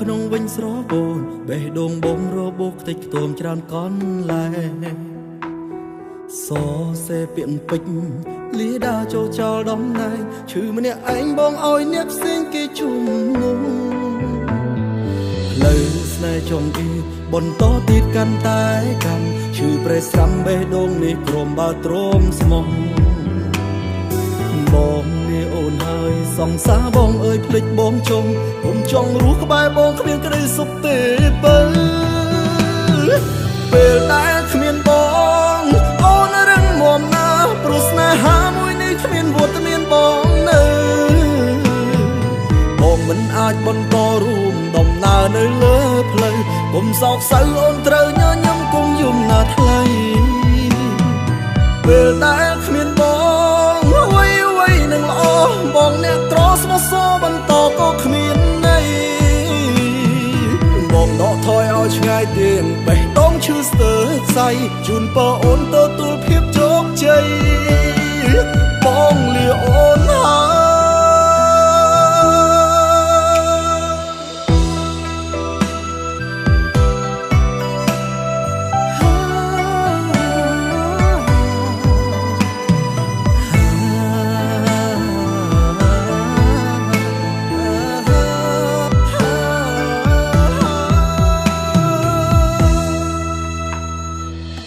ក្នុងវិញស្របូនបេះដូងបងរបូកតិចខ្ទមច្រើនកនឡែសសេពាក់ពេជ្រលីដាចូលចោលដំណែងឈឺម្នាក់ឯងបងឲ្យអ្នកផ្សេងគេជុំនុំផ្លូវស្នេហ៍ចង់អ៊ីបន្តទៀតកាន់តែកាន់ឈឺប្រេះស្រាំបេះដូងនេះក្រមបើទ្រមស្មោះបងនេះអូនហើយសង្សារបងអើយភ្លេចបងចង់ខ្ញុំចង់រស់ក្បែរបងគ្មានក្តីសុខទេបើពេលដែលគ្មានបងអូនរឹងមាំណាស់ព្រោះស្នេហាមួយនេះគ្មានវត្តមានបងនៅបងមិនអាចបន្តរួមដំណើរនៅលើផ្លូវគុំសោកសៅអូនត្រូវញញឹមគុំយំណាស់ថ្លៃពេលដែលគ្មានបងអ្វីនឹងល្អបងអ្នកត្រស្មោះសរបន្តក៏គ្មានន័យបងដកថយឲ្យឆ្ងាយទៀងបេះដូងឈឺស្ទើរខ្សៃជូនពរអូនទទួលភាពជោគជ័យបងលាអូនហើយ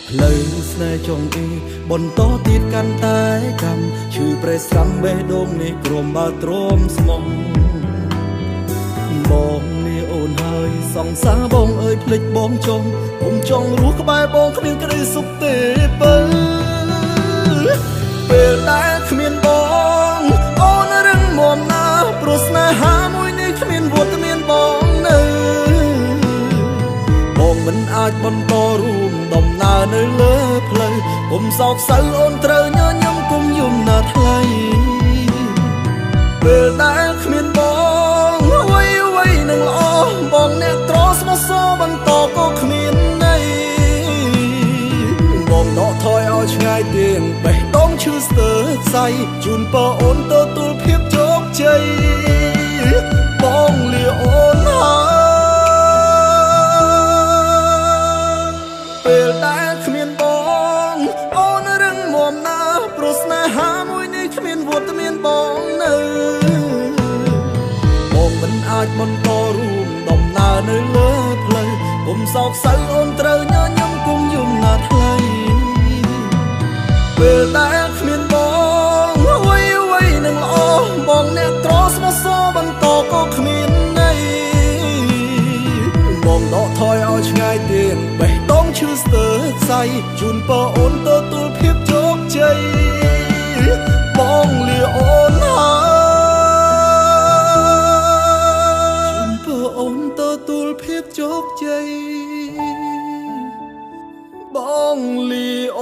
ផ្លូវស្នេហ៍ចង់អ៊ីបន្តទៀតកាន់តែកាន់ឈឺប្រេះស្រាំបេះដូងនេះក្រមបើទ្រមស្មោះបងនេះអូនហើយសង្សារបងអើយភ្លេចបងចង់ខ្ញុំចង់រស់ក្បែរបងគ្មានក្តីសុខទេបើពេលដែលគ្មានបងអូនរឹងមាំណាស់ព្រោះស្នេហាមួយនេះគ្មានវត្តមានបងនៅបងមិនអាចបន្តរួមដំណើរនៅលើផ្លូវគុំសោកសៅអូនត្រូវញញឹមគុំយំណាស់ថ្លៃពេលដែលគ្មានបងអ្វីនឹងល្អបងអ្នកត្រស្មោះសរបន្តក៏គ្មានន័យបងដកថយឲ្យឆ្ងាយទៀងបេះដូងឈឺស្ទើរខ្សៃជូនពរអូនទទួលភាពជោគជ័យបងលាអូនហើយពេលដែលគ្មានបងអូនរឹងមាំណាស់ព្រោះស្នេហាមួយនេះគ្មានវត្តមានបងនៅបងមិនអាចបន្តរួមដំណើរនៅលើផ្លូវគុំសោកសៅអូនត្រូវញញឹមគុំយំណាស់ថ្លៃពេលដែលគ្មានបងអ្វីនឹងល្អបងអ្នកត្រស្មោះសរបន្តក៏គ្មានន័យបងដកថយឲ្យឆ្ងាយទៀងបេះដូងឈឺស្ទើរខ្សៃជូនពរអូនទទួលភាពជោគជ័យបងលាអូនហើយជូនពរអូនទទួលភាពជោគជ័យបងលាអូ